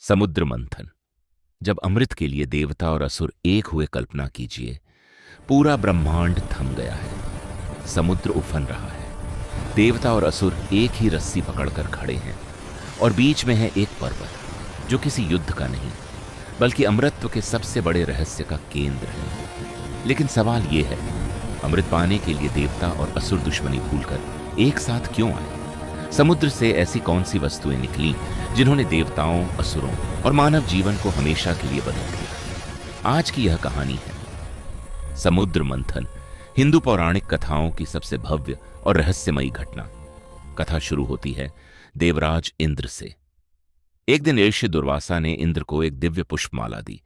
समुद्र मंथन। जब अमृत के लिए देवता और असुर एक हुए, कल्पना कीजिए, पूरा ब्रह्मांड थम गया है, समुद्र उफन रहा है, देवता और असुर एक ही रस्सी पकड़कर खड़े हैं और बीच में है एक पर्वत जो किसी युद्ध का नहीं बल्कि अमृतत्व के सबसे बड़े रहस्य का केंद्र है। लेकिन सवाल यह है, अमृत पाने के लिए देवता और असुर दुश्मनी भूलकर एक साथ क्यों आए? समुद्र से ऐसी कौन सी वस्तुएं निकली जिन्होंने देवताओं, असुरों और मानव जीवन को हमेशा के लिए बदल दिया? आज की यह कहानी है समुद्र मंथन, हिंदू पौराणिक कथाओं की सबसे भव्य और रहस्यमयी घटना। कथा शुरू होती है देवराज इंद्र से। एक दिन ऋषि दुर्वासा ने इंद्र को एक दिव्य पुष्पमाला दी,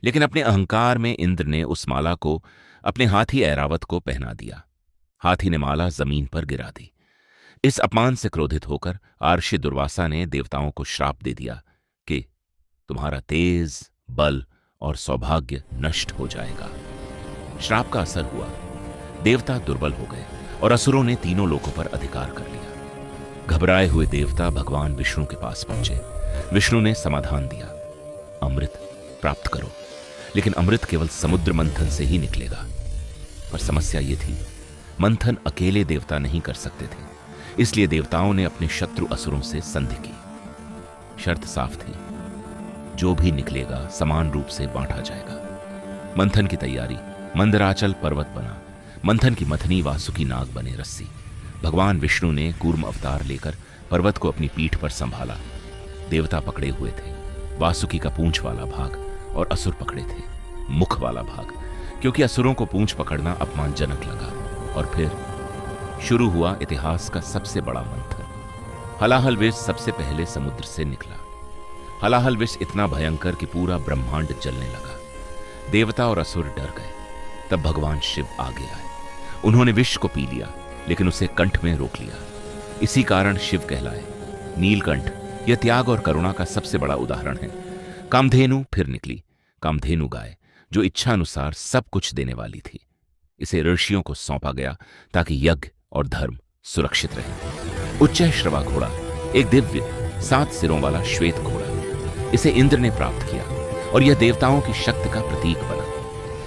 लेकिन अपने अहंकार में इंद्र ने उस माला को अपने हाथी ऐरावत को पहना दिया। हाथी ने माला जमीन पर गिरा दी। इस अपमान से क्रोधित होकर आर्षि दुर्वासा ने देवताओं को श्राप दे दिया कि तुम्हारा तेज, बल और सौभाग्य नष्ट हो जाएगा। श्राप का असर हुआ, देवता दुर्बल हो गए और असुरों ने तीनों लोकों पर अधिकार कर लिया। घबराए हुए देवता भगवान विष्णु के पास पहुंचे। विष्णु ने समाधान दिया, अमृत प्राप्त करो, लेकिन अमृत केवल समुद्र मंथन से ही निकलेगा। पर समस्या ये थी, मंथन अकेले देवता नहीं कर सकते थे, इसलिए देवताओं ने अपने शत्रु असुरों से संधि की। शर्त साफ थी, जो भी निकलेगा समान रूप से बांटा जाएगा। मंथन की तैयारी। मंदराचल पर्वत बना। मंथन की मथनी वासुकी नाग बने रस्सी। भगवान विष्णु ने कूर्म अवतार लेकर पर्वत को अपनी पीठ पर संभाला। देवता पकड़े हुए थे, वासुकी का पूंछ वाला भाग, और असुर पकड़े थे मुख वाला भाग, क्योंकि असुरों को पूंछ पकड़ना अपमानजनक लगा। और फिर शुरू हुआ इतिहास का सबसे बड़ा मंथन। हलाहल विष सबसे पहले समुद्र से निकला। हलाहल विष इतना भयंकर कि पूरा ब्रह्मांड जलने लगा। देवता और असुर डर गए। तब भगवान शिव आगे आए। उन्होंने विष को पी लिया, लेकिन उसे कंठ में रोक लिया। इसी कारण शिव कहलाए। नीलकंठ यह त्याग और करुणा का सबसे बड़ा उदाहरण है। कामधेनु फिर निकली। कामधेनु गाय, जो इच्छा अनुसार सब कुछ देने वाली थी। इसे ऋषियों को सौंपा गया ताकि यज्ञ और धर्म सुरक्षित रहे। उच्चैश्रवा घोड़ा, एक दिव्य 7 सिरों वाला श्वेत घोड़ा, इसे इंद्र ने प्राप्त किया और यह देवताओं की शक्ति का प्रतीक बना।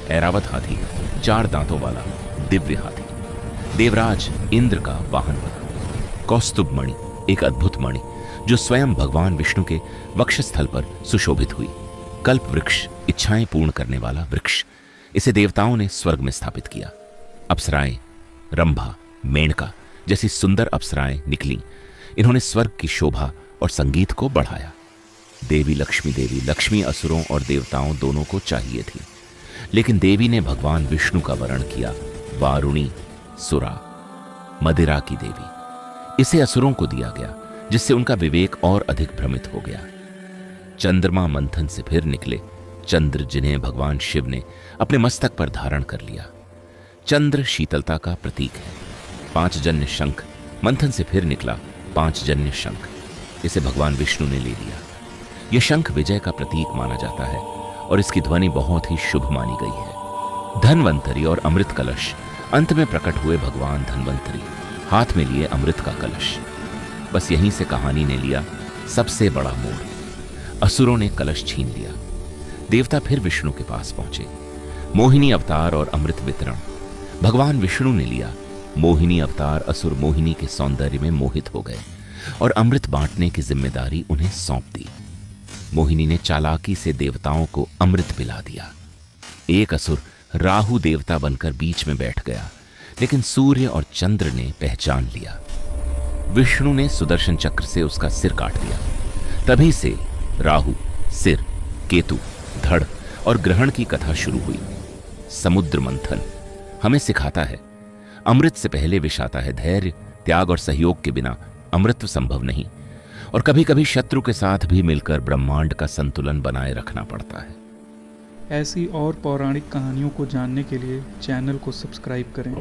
ऐरावत हाथी, 4 दांतों वाला दिव्य हाथी, देवराज इंद्र का वाहन बना। कौस्तुभ मणि, एक अद्भुत मणि जो स्वयं भगवान विष्णु के वक्षस्थल पर सुशोभित हुई। कल्प वृक्ष, इच्छाएं पूर्ण करने वाला वृक्ष, इसे देवताओं ने स्वर्ग में स्थापित किया। अप्सराएं, रंभा, मेनका जैसी सुंदर अप्सराएं निकली। इन्होंने स्वर्ग की शोभा और संगीत को बढ़ाया। देवी लक्ष्मी असुरों और देवताओं दोनों को चाहिए थी, लेकिन देवी ने भगवान विष्णु का वर्ण किया। वारुणी, सुरा, मदिरा की देवी, इसे असुरों को दिया गया, जिससे उनका विवेक और अधिक भ्रमित हो गया। चंद्रमा मंथन से फिर निकले। चंद्र, जिन्हें भगवान शिव ने अपने मस्तक पर धारण कर लिया। चंद्र शीतलता का प्रतीक है। 5 जन्य शंख मंथन से फिर निकला। 5 जन्य शंख, इसे भगवान विष्णु ने ले लिया। यह शंख विजय का प्रतीक माना जाता है और इसकी ध्वनि बहुत ही शुभ मानी गई है। धन्वंतरी और अमृत कलश, अंत में प्रकट हुए भगवान धन्वंतरी, हाथ में लिए अमृत का कलश। बस यहीं से कहानी ने लिया सबसे बड़ा मोड़। असुरों ने कलश छीन लिया। देवता फिर विष्णु के पास पहुंचे। मोहिनी अवतार और अमृत वितरण, भगवान विष्णु ने लिया। मोहिनी अवतार असुर मोहिनी के सौंदर्य में मोहित हो गए और अमृत बांटने की जिम्मेदारी उन्हें सौंप दी। मोहिनी ने चालाकी से देवताओं को अमृत पिला दिया। एक असुर राहु देवता बनकर बीच में बैठ गया, लेकिन सूर्य और चंद्र ने पहचान लिया। विष्णु ने सुदर्शन चक्र से उसका सिर काट दिया। तभी से राहु, सिर, केतु, धड़ और ग्रहण की कथा शुरू हुई। समुद्र मंथन हमें सिखाता है, अमृत से पहले विष आता है। धैर्य, त्याग और सहयोग के बिना अमृत संभव नहीं, और कभी कभी शत्रु के साथ भी मिलकर ब्रह्मांड का संतुलन बनाए रखना पड़ता है। ऐसी और पौराणिक कहानियों को जानने के लिए चैनल को सब्सक्राइब करें।